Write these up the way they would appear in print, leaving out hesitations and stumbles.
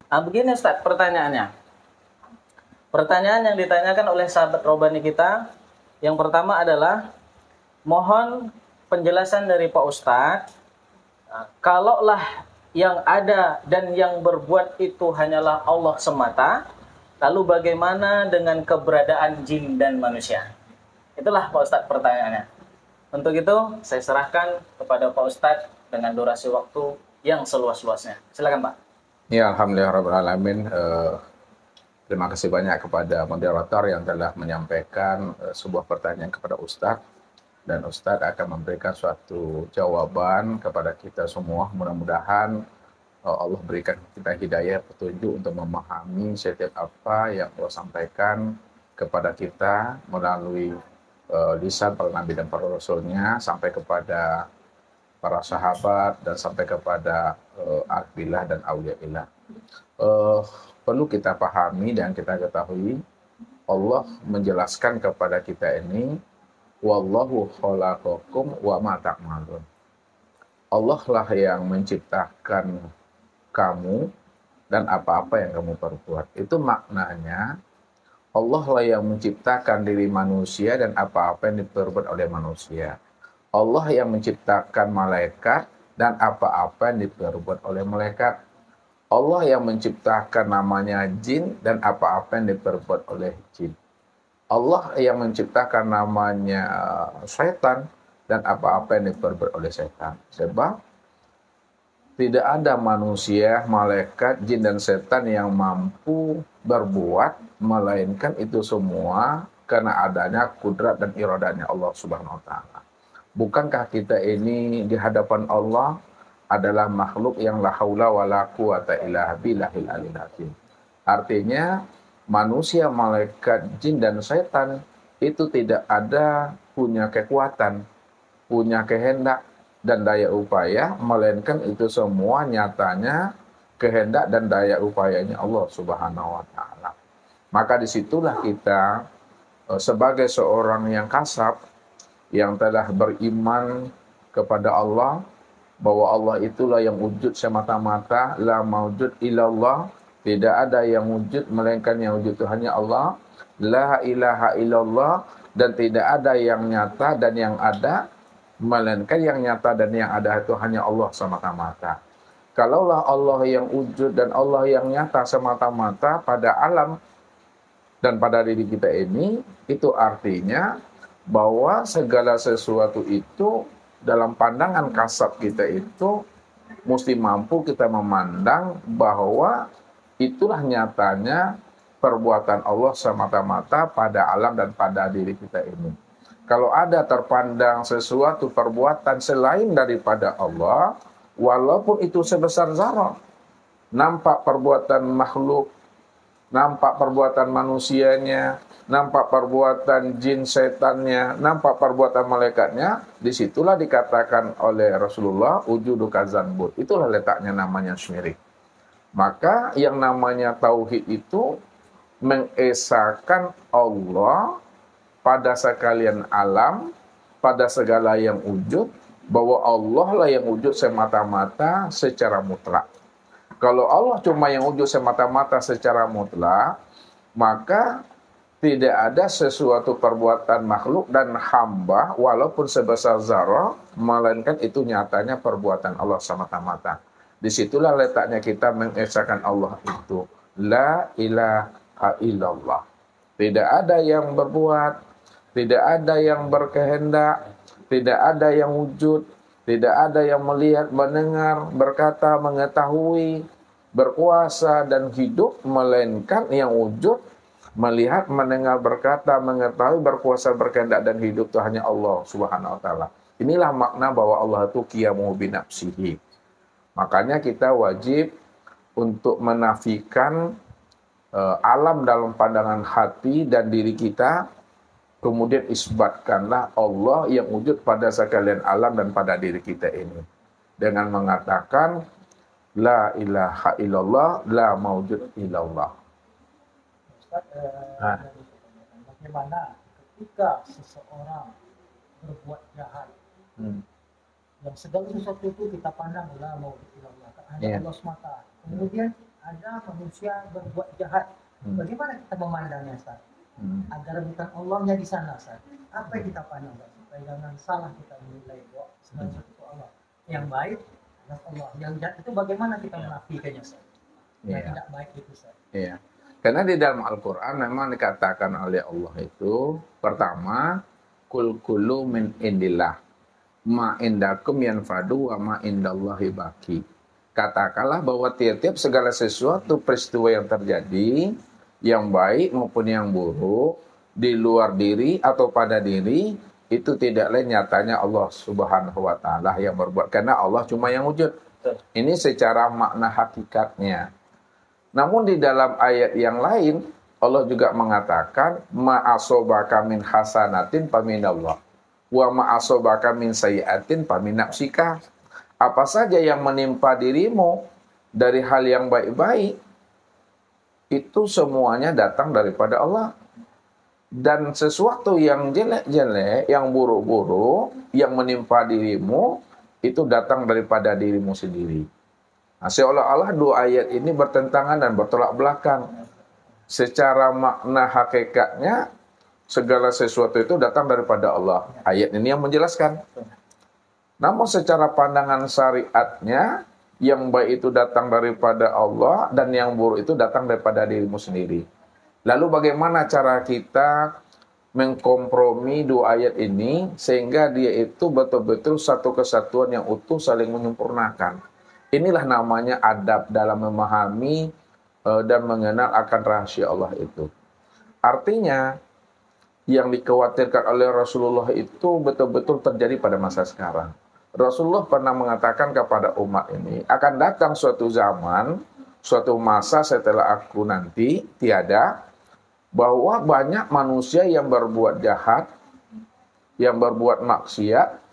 Begini Ustaz, pertanyaannya. Pertanyaan yang ditanyakan oleh sahabat Robani kita, yang pertama adalah, mohon penjelasan dari Pak Ustadz, kalaulah yang ada dan yang berbuat itu hanyalah Allah semata, lalu bagaimana dengan keberadaan jin dan manusia? Itulah Pak Ustadz pertanyaannya. Untuk itu, saya serahkan kepada Pak Ustadz dengan durasi waktu yang seluas-luasnya. Silakan Pak. Ya, alhamdulillah rabbil alamin. Terima kasih banyak kepada moderator yang telah menyampaikan sebuah pertanyaan kepada Ustadz, dan Ustadz akan memberikan suatu jawaban kepada kita semua. Mudah-mudahan Allah berikan kita hidayah, petunjuk untuk memahami setiap apa yang Allah sampaikan kepada kita melalui lisan para nabi dan para rasulnya, sampai kepada para sahabat dan sampai kepada ahbillah dan auliaillah. Perlu kita pahami dan kita ketahui, Allah menjelaskan kepada kita ini, wallahu khalaqakum wa ma ta'malun. Allah lah yang menciptakan kamu dan apa-apa yang kamu perbuat. Itu maknanya Allah lah yang menciptakan diri manusia dan apa-apa yang diperbuat oleh manusia. Allah yang menciptakan malaikat dan apa-apa yang diperbuat oleh malaikat. Allah yang menciptakan namanya jin dan apa-apa yang diperbuat oleh jin. Allah yang menciptakan namanya setan dan apa-apa yang diperbuat oleh setan. Sebab tidak ada manusia, malaikat, jin dan setan yang mampu berbuat melainkan itu semua karena adanya kudrat dan iradanya Allah Subhanahu wa taala. Bukankah kita ini di hadapan Allah adalah makhluk yang la haula wala quwata illa billahil aliyil azim. Artinya manusia, malaikat, jin dan setan itu tidak ada punya kekuatan, punya kehendak dan daya upaya, melainkan itu semua nyatanya kehendak dan daya upayanya Allah Subhanahu wa taala. Maka disitulah kita sebagai seorang yang kasab, yang telah beriman kepada Allah, bahwa Allah itulah yang wujud semata-mata, la maujud illallah, tidak ada yang wujud melainkan yang wujud itu hanya Allah, la ilaha illallah, dan tidak ada yang nyata dan yang ada melainkan yang nyata dan yang ada itu hanya Allah semata-mata. Kalaulah Allah yang wujud dan Allah yang nyata semata-mata pada alam dan pada diri kita ini, itu artinya bahwa segala sesuatu itu dalam pandangan kasat kita itu mesti mampu kita memandang bahwa itulah nyatanya perbuatan Allah semata-mata pada alam dan pada diri kita ini. Kalau ada terpandang sesuatu perbuatan selain daripada Allah, walaupun itu sebesar zarah, nampak perbuatan makhluk, nampak perbuatan manusianya, nampak perbuatan jin setannya, nampak perbuatan malaikatnya, disitulah dikatakan oleh Rasulullah, wujudu kazanbut. Itulah letaknya namanya syirik. Maka yang namanya tauhid itu mengesahkan Allah pada sekalian alam, pada segala yang wujud, bahwa Allah lah yang wujud semata-mata secara mutlak. Kalau Allah cuma yang wujud semata-mata secara mutlak, maka tidak ada sesuatu perbuatan makhluk dan hamba walaupun sebesar zarah, melainkan itu nyatanya perbuatan Allah semata-mata. Disitulah letaknya kita mengesahkan Allah itu. La ilaha illallah. Tidak ada yang berbuat, tidak ada yang berkehendak, tidak ada yang wujud, tidak ada yang melihat, mendengar, berkata, mengetahui, berkuasa dan hidup, melainkan yang wujud, melihat, mendengar, berkata, mengetahui, berkuasa, berkehendak dan hidup itu hanya Allah Subhanahu wa taala. Inilah makna bahwa Allah itu qiyamu binafsihi. Makanya kita wajib untuk menafikan alam dalam pandangan hati dan diri kita, kemudian isbatkanlah Allah yang wujud pada sekalian alam dan pada diri kita ini. Dengan mengatakan, la ilaha illallah, la maujud illallah. Ustaz, bagaimana ketika seseorang berbuat jahat, yang segala sesuatu itu kita pandang la maujud illallah, hanya Allah semata. Kemudian ada manusia berbuat jahat. Bagaimana kita memandangnya, Ustaz? Agar bukan Allahnya di sana, Ustaz. Apa yang kita pandang, Ustaz? Supaya jangan salah kita menilai bahwa sebenarnya itu Allah. Yang baik adalah Allah. Yang jahat itu bagaimana kita menafikannya, Ustaz? Yang tidak baik itu, Ustaz. Iya. Karena di dalam Al-Quran memang dikatakan oleh Allah itu, pertama, kul kulu min indillah, ma indakum yanfadu wa ma indallahi baki. Katakanlah bahwa tiap-tiap segala sesuatu peristiwa yang terjadi, yang baik maupun yang buruk, di luar diri atau pada diri, itu tidak lain nyatanya Allah Subhanahu wa Ta'ala yang berbuat. Karena Allah cuma yang wujud. Ini secara makna hakikatnya. Namun di dalam ayat yang lain, Allah juga mengatakan, ma'asobaka min hasanatin paminallah, wa ma'asobaka min sayyiatin paminapsika. Apa saja yang menimpa dirimu dari hal yang baik-baik, itu semuanya datang daripada Allah. Dan sesuatu yang jelek-jelek, yang buruk-buruk, yang menimpa dirimu, itu datang daripada dirimu sendiri. Nah, seolah-olah dua ayat ini bertentangan dan bertolak belakang. Secara makna hakikatnya, segala sesuatu itu datang daripada Allah. Ayat ini yang menjelaskan. Namun secara pandangan syariatnya, yang baik itu datang daripada Allah, dan yang buruk itu datang daripada dirimu sendiri. Lalu bagaimana cara kita mengkompromi dua ayat ini, sehingga dia itu betul-betul satu kesatuan yang utuh saling menyempurnakan. Inilah namanya adab dalam memahami dan mengenal akan rahasia Allah itu. Artinya, yang dikhawatirkan oleh Rasulullah itu betul-betul terjadi pada masa sekarang. Rasulullah pernah mengatakan kepada umat ini, akan datang suatu zaman, suatu masa setelah aku nanti tiada, bahwa banyak manusia yang berbuat jahat, yang berbuat maksiat,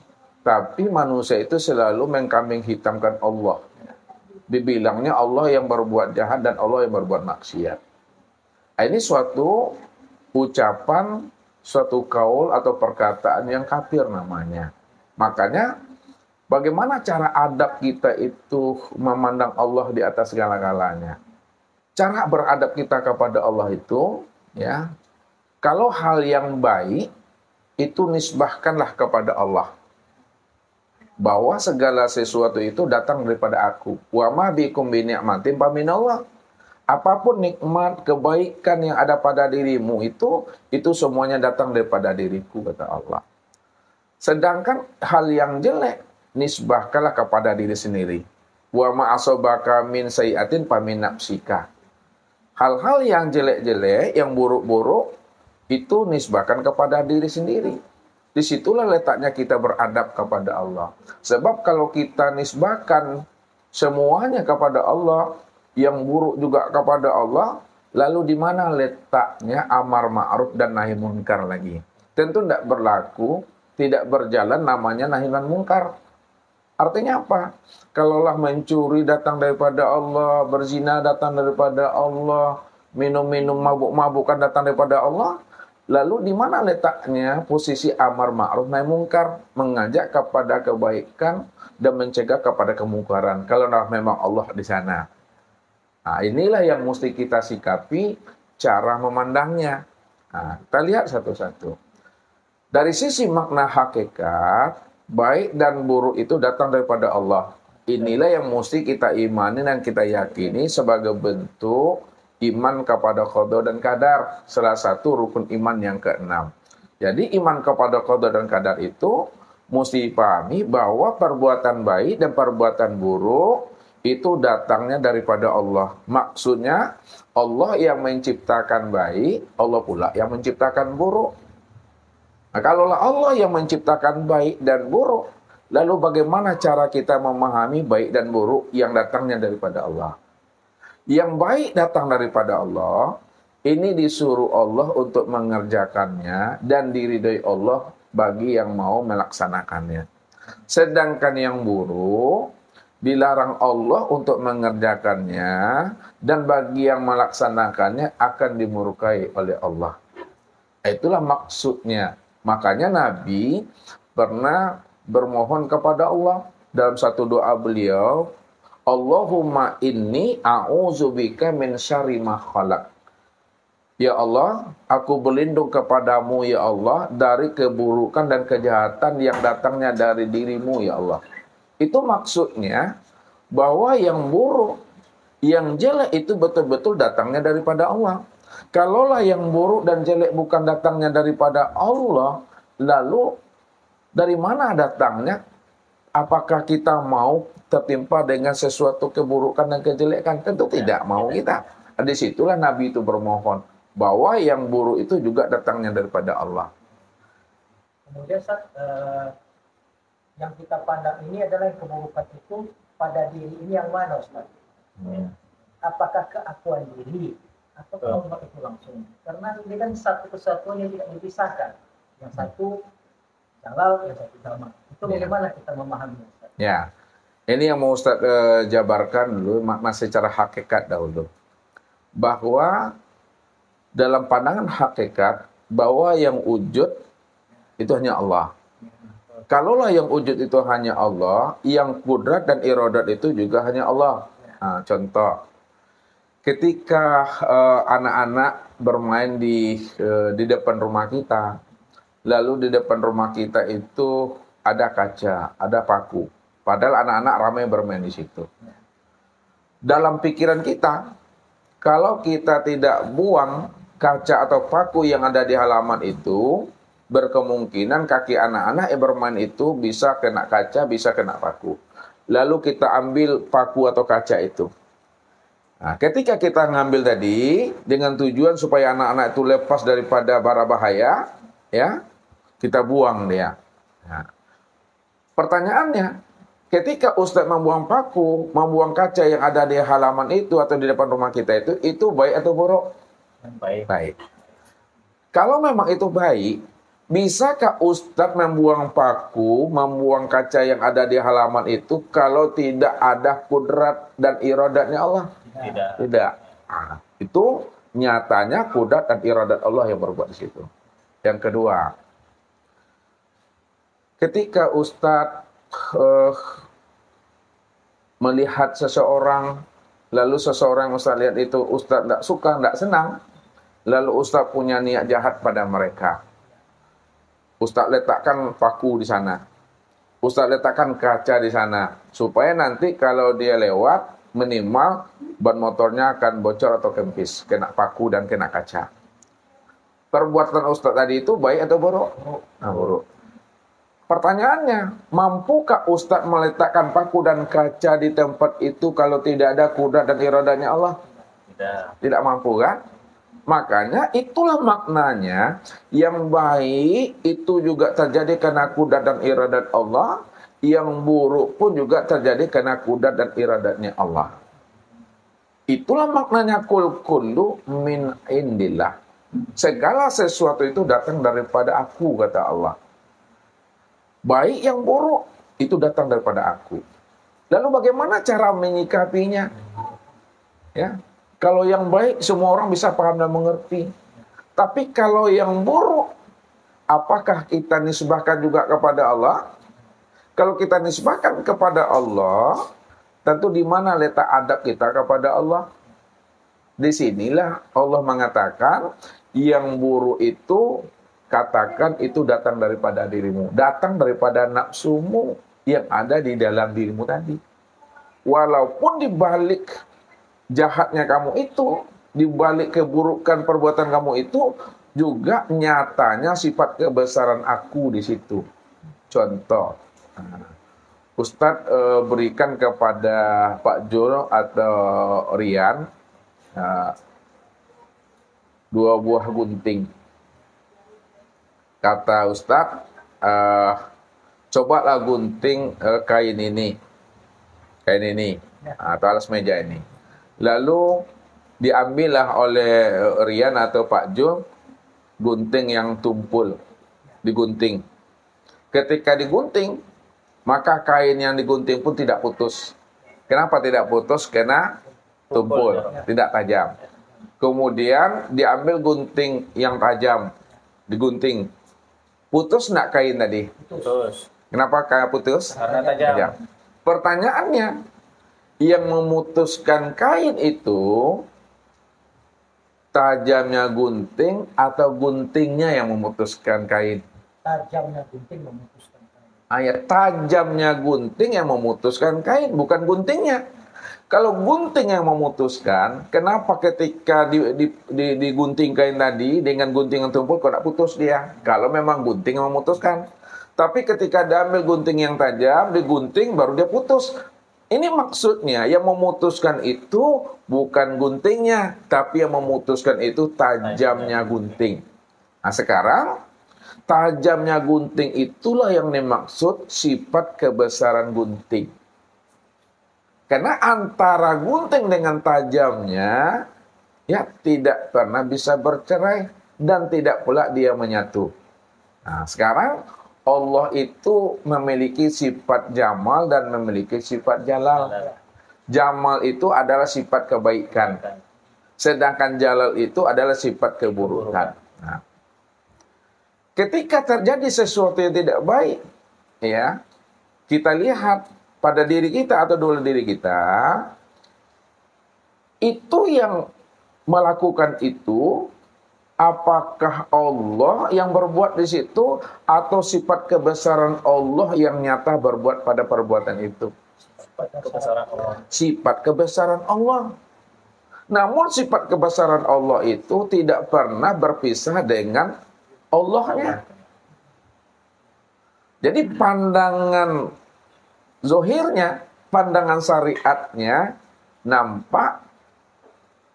tapi manusia itu selalu mengkambing hitamkan Allah. Dibilangnya Allah yang berbuat jahat dan Allah yang berbuat maksiat. Ini suatu ucapan, suatu kaul atau perkataan yang kafir namanya. Makanya bagaimana cara adab kita itu memandang Allah di atas segala-galanya? Cara beradab kita kepada Allah itu, ya, kalau hal yang baik itu nisbahkanlah kepada Allah. Bahwa segala sesuatu itu datang daripada aku. Wa ma bikum bi ni'matin faminallah. Apapun nikmat, kebaikan yang ada pada dirimu itu semuanya datang daripada diriku, kata Allah. Sedangkan hal yang jelek nisbahkanlah kepada diri sendiri. Wa ma asobaka min sayyiatin faminapsika. Hal-hal yang jelek-jelek, yang buruk-buruk itu nisbahkan kepada diri sendiri. Disitulah letaknya kita beradab kepada Allah. Sebab kalau kita nisbahkan semuanya kepada Allah, yang buruk juga kepada Allah, lalu di mana letaknya amar ma'ruf dan nahi munkar lagi? Tentu tidak berlaku, tidak berjalan namanya nahi munkar. Artinya apa? Kalaulah mencuri datang daripada Allah, berzina datang daripada Allah, minum-minum mabuk-mabukan datang daripada Allah, lalu di mana letaknya posisi amar ma'ruf nahi munkar, mengajak kepada kebaikan dan mencegah kepada kemungkaran? Kalau memang Allah di sana. Nah, inilah yang mesti kita sikapi cara memandangnya. Nah, kita lihat satu-satu. Dari sisi makna hakikat, baik dan buruk itu datang daripada Allah. Inilah yang mesti kita imani dan kita yakini sebagai bentuk iman kepada qada dan qadar, salah satu rukun iman yang keenam. Jadi iman kepada qada dan qadar itu mesti dipahami bahwa perbuatan baik dan perbuatan buruk itu datangnya daripada Allah. Maksudnya Allah yang menciptakan baik, Allah pula yang menciptakan buruk. Nah, kalaulah Allah yang menciptakan baik dan buruk, lalu bagaimana cara kita memahami baik dan buruk yang datangnya daripada Allah? Yang baik datang daripada Allah, ini disuruh Allah untuk mengerjakannya dan diridhoi Allah bagi yang mau melaksanakannya. Sedangkan yang buruk, dilarang Allah untuk mengerjakannya dan bagi yang melaksanakannya akan dimurkai oleh Allah. Itulah maksudnya. Makanya Nabi pernah bermohon kepada Allah dalam satu doa beliau, Allahumma inni a'udzubika min syarri ma khalaq. Ya Allah, aku berlindung kepadamu ya Allah dari keburukan dan kejahatan yang datangnya dari dirimu ya Allah. Itu maksudnya bahwa yang buruk, yang jelek itu betul-betul datangnya daripada Allah. Kalaulah yang buruk dan jelek bukan datangnya daripada Allah, lalu dari mana datangnya? Apakah kita mau tertimpa dengan sesuatu keburukan dan kejelekan? Tentu tidak mau kita. Disitulah Nabi itu bermohon bahwa yang buruk itu juga datangnya daripada Allah. Kemudian yang kita pandang ini adalah yang keburukan itu pada diri ini yang mana, Ustaz? Apakah keakuan diri atau Allah itu langsung? Karena ini kan satu kesatuan yang tidak dipisahkan. Yang satu halal, yang satu sama. Itu bagaimana kita memahaminya, Ustaz? Ya, ini yang mau Ustaz jabarkan dulu makna secara hakikat dahulu. Bahwa dalam pandangan hakikat bahwa yang wujud itu hanya Allah. Kalaulah yang wujud itu hanya Allah, yang kudrat dan iradat itu juga hanya Allah. Nah, contoh, ketika anak-anak bermain di depan rumah kita, lalu di depan rumah kita itu ada kaca, ada paku. Padahal anak-anak ramai bermain di situ. Dalam pikiran kita, kalau kita tidak buang kaca atau paku yang ada di halaman itu, berkemungkinan kaki anak-anak yang bermain itu bisa kena kaca, bisa kena paku. Lalu kita ambil paku atau kaca itu. Nah, ketika kita ngambil tadi dengan tujuan supaya anak-anak itu lepas daripada bara bahaya, ya, kita buang dia. Nah, pertanyaannya, ketika Ustadz membuang paku, membuang kaca yang ada di halaman itu atau di depan rumah kita itu baik atau buruk? Baik. Kalau memang itu baik, bisakah Ustadz membuang paku, membuang kaca yang ada di halaman itu kalau tidak ada kudrat dan iradatnya Allah? Tidak. Nah, itu nyatanya kudrat dan iradat Allah yang berbuat di situ. Yang kedua, ketika Ustadz melihat seseorang, lalu seseorang Ustadz lihat itu Ustadz tidak suka, tidak senang, lalu Ustadz punya niat jahat pada mereka. Ustadz letakkan paku di sana. Ustadz letakkan kaca di sana. Supaya nanti kalau dia lewat, minimal ban motornya akan bocor atau kempis. Kena paku dan kena kaca. Perbuatan Ustadz tadi itu baik atau buruk? Nah, buruk. Pertanyaannya, mampukah Ustadz meletakkan paku dan kaca di tempat itu kalau tidak ada kudrat dan iradatnya Allah? Tidak mampu kan? Makanya itulah maknanya yang baik itu juga terjadi karena kudrat dan iradat Allah, yang buruk pun juga terjadi karena kudrat dan iradatnya Allah. Itulah maknanya kullu min indillah. Segala sesuatu itu datang daripada aku, kata Allah. Baik yang buruk itu datang daripada aku. Lalu bagaimana cara menyikapinya? Ya. Kalau yang baik semua orang bisa paham dan mengerti. Tapi kalau yang buruk, apakah kita nisbahkan juga kepada Allah? Kalau kita nisbahkan kepada Allah, tentu di mana letak adab kita kepada Allah? Di sinilah Allah mengatakan, yang buruk itu katakan itu datang daripada dirimu, datang daripada nafsumu yang ada di dalam dirimu tadi. Walaupun dibalik jahatnya kamu itu, dibalik keburukan perbuatan kamu itu, juga nyatanya sifat kebesaran aku di situ. Contoh, Ustadz berikan kepada Pak Jul atau Rian 2 buah gunting. Kata Ustadz, cobalah gunting kain ini, atau alas meja ini. Lalu diambillah oleh Rian atau Pak Jo gunting yang tumpul, digunting. Ketika digunting, maka kain yang digunting pun tidak putus. Kenapa tidak putus? Karena tumpul, tidak tajam. Kemudian diambil gunting yang tajam, digunting. Putus enggak kain tadi? Putus. Kenapa kayak putus? Karena tajam. Pertanyaannya, Yang memutuskan kain itu tajamnya gunting atau guntingnya yang memutuskan kain? Tajamnya gunting memutuskan kain. Ayat tajamnya gunting yang memutuskan kain, bukan guntingnya. Kalau gunting yang memutuskan, kenapa ketika digunting kain tadi dengan gunting yang tumpul kok tidak putus dia? Kalau memang gunting yang memutuskan. Tapi ketika diambil gunting yang tajam, digunting baru dia putus. Ini maksudnya yang memutuskan itu bukan guntingnya, tapi yang memutuskan itu tajamnya gunting. Nah sekarang, tajamnya gunting itulah yang dimaksud sifat kebesaran gunting. Karena antara gunting dengan tajamnya, ya tidak pernah bisa bercerai dan tidak pula dia menyatu. Nah, sekarang Allah itu memiliki sifat jamal dan memiliki sifat jalal. Jamal itu adalah sifat kebaikan, sedangkan jalal itu adalah sifat keburukan. Nah, ketika terjadi sesuatu yang tidak baik, ya kita lihat pada diri kita atau dua diri kita, itu yang melakukan itu, apakah Allah yang berbuat di situ atau sifat kebesaran Allah yang nyata berbuat pada perbuatan itu? Kebesaran Allah. Sifat kebesaran Allah. Namun sifat kebesaran Allah itu tidak pernah berpisah dengan Allahnya. Jadi pandangan zohirnya, pandangan syariatnya nampak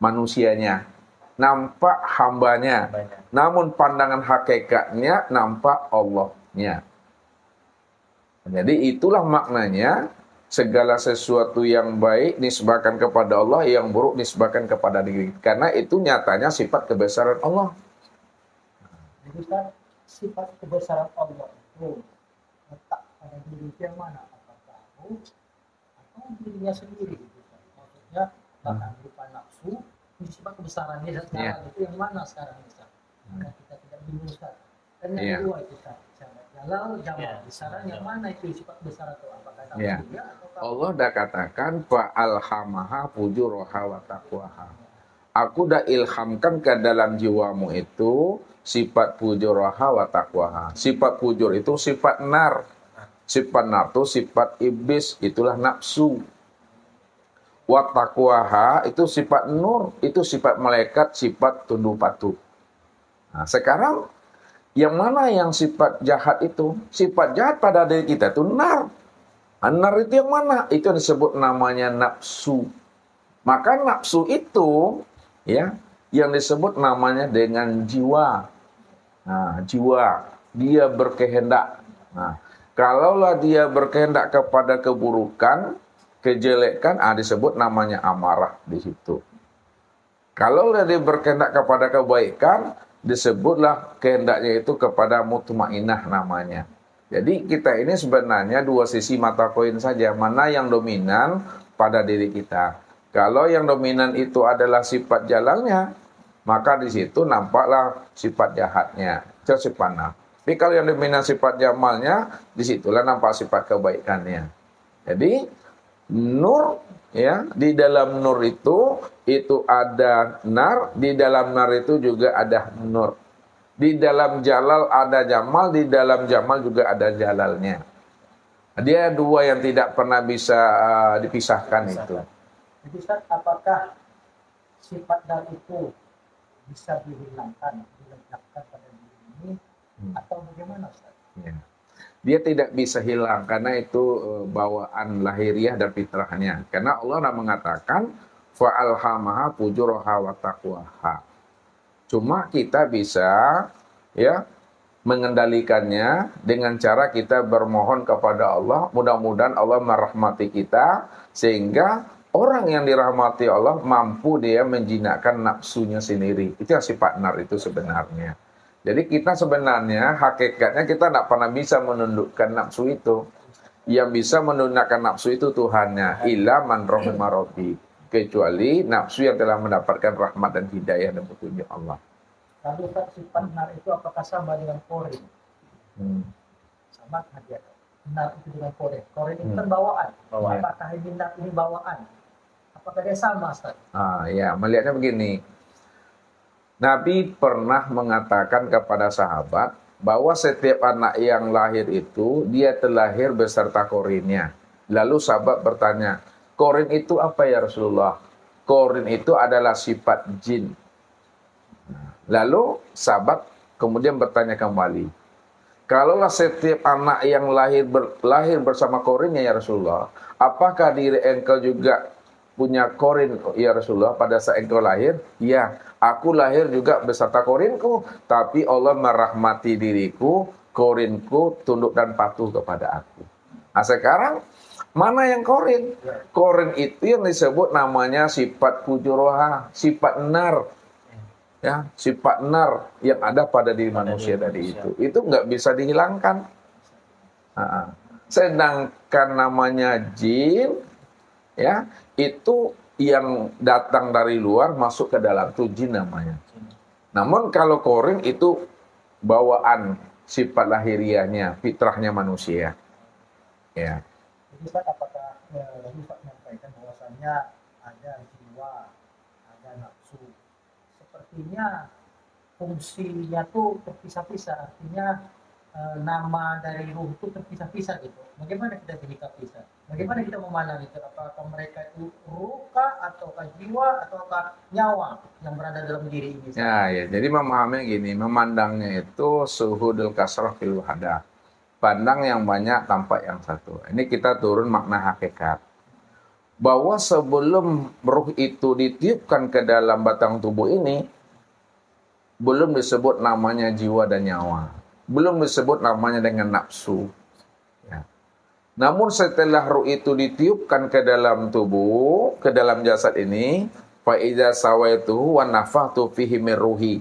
manusianya, nampak hambanya. Namun pandangan hakikatnya nampak Allahnya. Jadi itulah maknanya segala sesuatu yang baik nisbahkan kepada Allah, yang buruk nisbahkan kepada diri. Karena itu nyatanya sifat kebesaran Allah. Jadi kan sifat kebesaran Allah itu letak pada diri yang mana? Atau dirinya sendiri gitu. Maksudnya bahkan berupa nafsu, sifat kebesarannya sekarang itu yang mana sekarang bisa? Karena kita tidak bingung sekarang. Dan yang kedua itu jalal jamal besaran yang mana itu sifat besar atau apakah nafsunya atau Allah dah katakan fa'alhamaha fujuraha wa taqwaha. Aku dah ilhamkan ke dalam jiwamu itu sifat fujuraha wa taqwaha. Sifat fujur itu sifat nar. Sifat nar itu sifat iblis, itulah nafsu. Wa taqwaha itu sifat nur, itu sifat malaikat, sifat tunduk patuh. Nah, sekarang yang mana yang sifat jahat itu? Sifat jahat pada diri kita itu nar. Nar itu yang mana? Itu yang disebut namanya nafsu. Maka nafsu itu ya yang disebut namanya dengan jiwa. Nah, jiwa dia berkehendak. Nah, kalaulah dia berkehendak kepada keburukan, kejelekan, disebut namanya amarah di situ. Kalaulah dia berkehendak kepada kebaikan, disebutlah kehendaknya itu kepada mutmainah namanya. Jadi kita ini sebenarnya dua sisi mata koin saja, mana yang dominan pada diri kita. Kalau yang dominan itu adalah sifat jalalnya, maka di situ nampaklah sifat jahatnya, itu sifat nafsu. Tapi kalau yang dominan sifat jamalnya, disitulah nampak sifat kebaikannya. Jadi nur, ya, di dalam nur itu ada nar, di dalam nar itu juga ada nur. Di dalam jalal ada jamal, di dalam jamal juga ada jalalnya. Dia dua yang tidak pernah bisa dipisahkan itu. Jadi Ustaz, apakah sifat nar itu bisa dihilangkan, dilenyapkan pada diri ini, atau bagaimana Ustaz? Ya. Dia tidak bisa hilang karena itu bawaan lahiriah dan fitrahnya. Karena Allah sudah mengatakan fa'alhamaha fujuraha wa taqwaha. Cuma kita bisa ya mengendalikannya dengan cara kita bermohon kepada Allah. Mudah-mudahan Allah merahmati kita sehingga orang yang dirahmati Allah mampu dia menjinakkan nafsunya sendiri. Itu yang sifat nar itu sebenarnya. Jadi kita sebenarnya hakikatnya kita tidak pernah bisa menundukkan nafsu itu. Yang bisa menundukkan nafsu itu Tuhannya. Illa man rahimah rabbi. Kecuali nafsu yang telah mendapatkan rahmat dan hidayah dan petunjuk Allah. Lalu sifat nar itu apakah sama dengan korin? Sama kan dia. Nar itu dengan korin. Korin itu kan bawaan. Apakah ini nar ini bawaan? Apakah dia sama, Ustaz? Ya, melihatnya begini. Nabi pernah mengatakan kepada sahabat bahwa setiap anak yang lahir itu dia terlahir beserta korinnya. Lalu sahabat bertanya, korin itu apa ya Rasulullah? Korin itu adalah sifat jin. Lalu sahabat kemudian bertanya kembali, kalaulah setiap anak yang lahir bersama korinnya ya Rasulullah, apakah diri engkau juga punya korin ya Rasulullah pada saat engkau lahir? Ya, aku lahir juga beserta korinku, tapi Allah merahmati diriku, korinku tunduk dan patuh kepada aku. Nah sekarang, mana yang korin? Korin itu yang disebut namanya sifat fujuroha, sifat nar. Ya, sifat nar yang ada pada diri manusia tadi itu. Itu nggak bisa dihilangkan. Sedangkan namanya jin, ya, itu yang datang dari luar masuk ke dalam, itu jin namanya. Namun kalau korin itu bawaan sifat lahiriahnya, fitrahnya manusia. Ya. Jadi Ustaz, apakah Ustaz menyampaikan bahwasannya ada jiwa, ada nafsu. Sepertinya fungsinya tuh terpisah-pisah, artinya nama dari ruh itu terpisah-pisah gitu. Bagaimana kita menyikapi Ustaz? Bagaimana kita memandang itu? Apakah mereka itu ruh kah, ataukah jiwa, ataukah nyawa yang berada dalam diri ini? Ya, jadi memahaminya gini, memandangnya itu suhudul kasrah fil wahadah. Pandang yang banyak, tampak yang satu. Ini kita turun makna hakikat. Bahwa sebelum ruh itu ditiupkan ke dalam batang tubuh ini, belum disebut namanya jiwa dan nyawa. Belum disebut namanya dengan nafsu. Ya. Namun setelah ruh itu ditiupkan ke dalam tubuh, ke dalam jasad ini, fa'idza sawaituhu wa nafakhtu fihi min ruhi.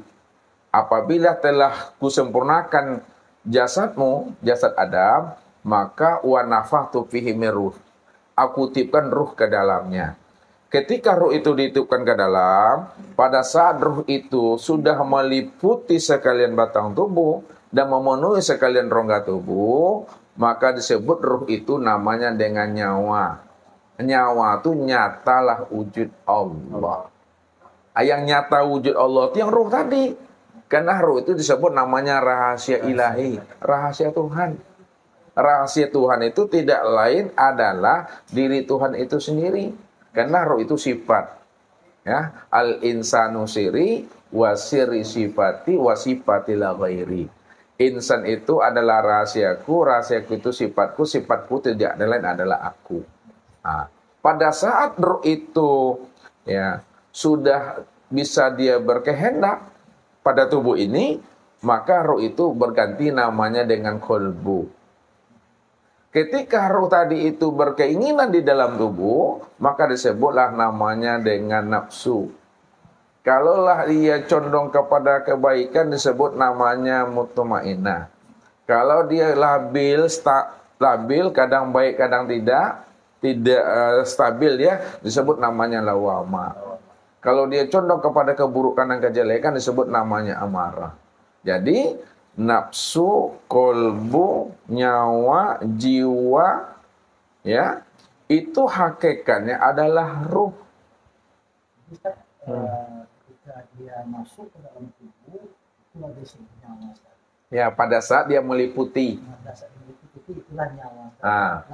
Apabila telah kusempurnakan jasadmu, jasad Adam, maka wa nafakhtu fihi min ruh. Aku tiupkan ruh ke dalamnya. Ketika ruh itu ditiupkan ke dalam, pada saat ruh itu sudah meliputi sekalian batang tubuh dan memenuhi sekalian rongga tubuh, maka disebut ruh itu namanya dengan nyawa. Nyawa itu nyatalah wujud Allah. Yang nyata wujud Allah itu yang ruh tadi. Karena ruh itu disebut namanya rahasia ilahi, rahasia Tuhan. Rahasia Tuhan itu tidak lain adalah diri Tuhan itu sendiri. Karena roh itu sifat. Ya, al-insanu siri wa siri sifati wa sifati la ghairi. Insan itu adalah rahasiaku, rahasiaku itu sifatku, sifatku tidak lain adalah aku. Nah, pada saat roh itu ya sudah bisa dia berkehendak pada tubuh ini, maka roh itu berganti namanya dengan kolbu. Ketika roh tadi itu berkeinginan di dalam tubuh, maka disebutlah namanya dengan nafsu. Kalaulah dia condong kepada kebaikan, disebut namanya mutmainnah. Kalau dia labil, kadang baik, kadang tidak stabil ya, disebut namanya lawama. Kalau dia condong kepada keburukan dan kejelekan, disebut namanya amarah. Jadi nafsu, kolbu, nyawa, jiwa, ya, itu hakikatnya adalah ruh. Ketika dia masuk ke dalam tubuh, itulah disebut nyawa. Ya, pada saat dia meliputi. Pada saat meliputi itulah nyawa.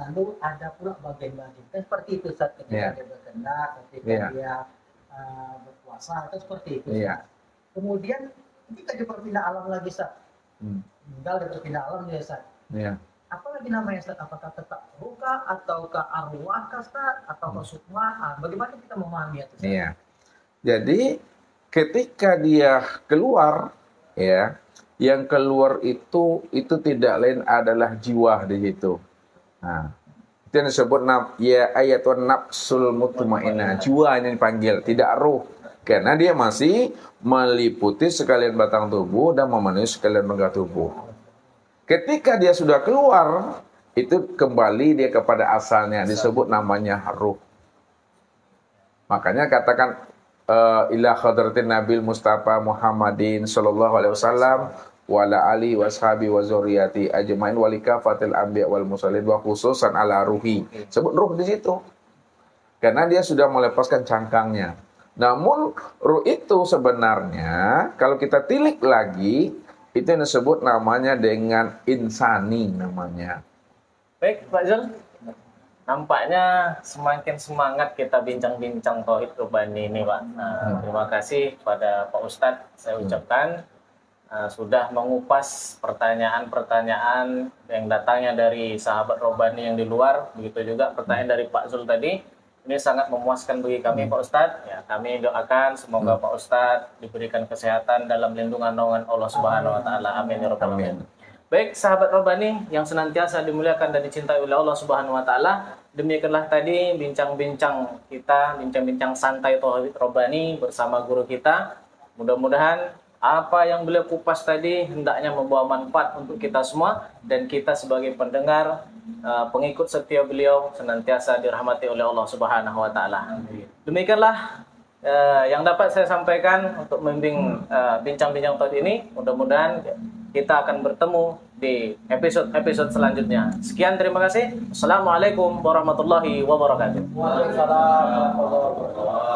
Lalu ada pula bagian-bagian. Kan seperti itu saat ketika dia berkendak, ketika dia berpuasa, itu seperti itu. Kemudian ketika dia berpindah alam lagi saat tinggal di berpindah alam ya Ustaz. Iya. Apa lagi namanya Ustaz? Apakah tetap ruka ataukah arwah Ustaz ataukah sukma? Bagaimana kita memahami itu? Iya. Jadi ketika dia keluar ya, yang keluar itu tidak lain adalah jiwa di situ. Nah, itu yang disebut ayatun nafsul mutmainnah. Jiwa yang dipanggil, tidak ruh. Karena dia masih meliputi sekalian batang tubuh dan memenuhi sekalian rongga tubuh. Ketika dia sudah keluar, itu kembali dia kepada asalnya, disebut namanya ruh. Makanya katakan ila hadratin Nabil Mustafa Muhammadin sallallahu alaihi wasallam wa ala alihi washabi wa zurriyati ajmain walika fatil anbiya wal mursalin wa khususan ala ruhi. Sebut ruh di situ. karena dia sudah melepaskan cangkangnya. Namun ruh itu sebenarnya kalau kita tilik lagi, itu yang disebut namanya dengan insani namanya. Baik, Pak Zul. Nampaknya semakin semangat kita bincang-bincang tauhid rubani ini, Pak. Nah, terima kasih pada Pak Ustadz saya ucapkan sudah mengupas pertanyaan-pertanyaan yang datangnya dari sahabat Robani yang di luar, begitu juga pertanyaan dari Pak Zul tadi. Ini sangat memuaskan bagi kami, Pak Ustadz. Ya, kami doakan semoga Pak Ustadz diberikan kesehatan dalam lindungan naungan Allah Subhanahu Wa Taala. Amin ya rabbal alamin. Baik, sahabat Robani yang senantiasa dimuliakan dan dicintai oleh Allah Subhanahu Wa Taala. Demikianlah tadi bincang-bincang kita, bincang-bincang santai tauhid Robani bersama guru kita. Mudah-mudahan apa yang beliau kupas tadi hendaknya membawa manfaat untuk kita semua, dan kita sebagai pendengar, pengikut setia beliau senantiasa dirahmati oleh Allah Subhanahu Wa Taala. Demikianlah yang dapat saya sampaikan untuk membimbing bincang-bincang tauhid ini. Mudah-mudahan kita akan bertemu di episode selanjutnya. Sekian, terima kasih. Assalamualaikum warahmatullahi wabarakatuh. Waalaikumsalam warahmatullahi wabarakatuh.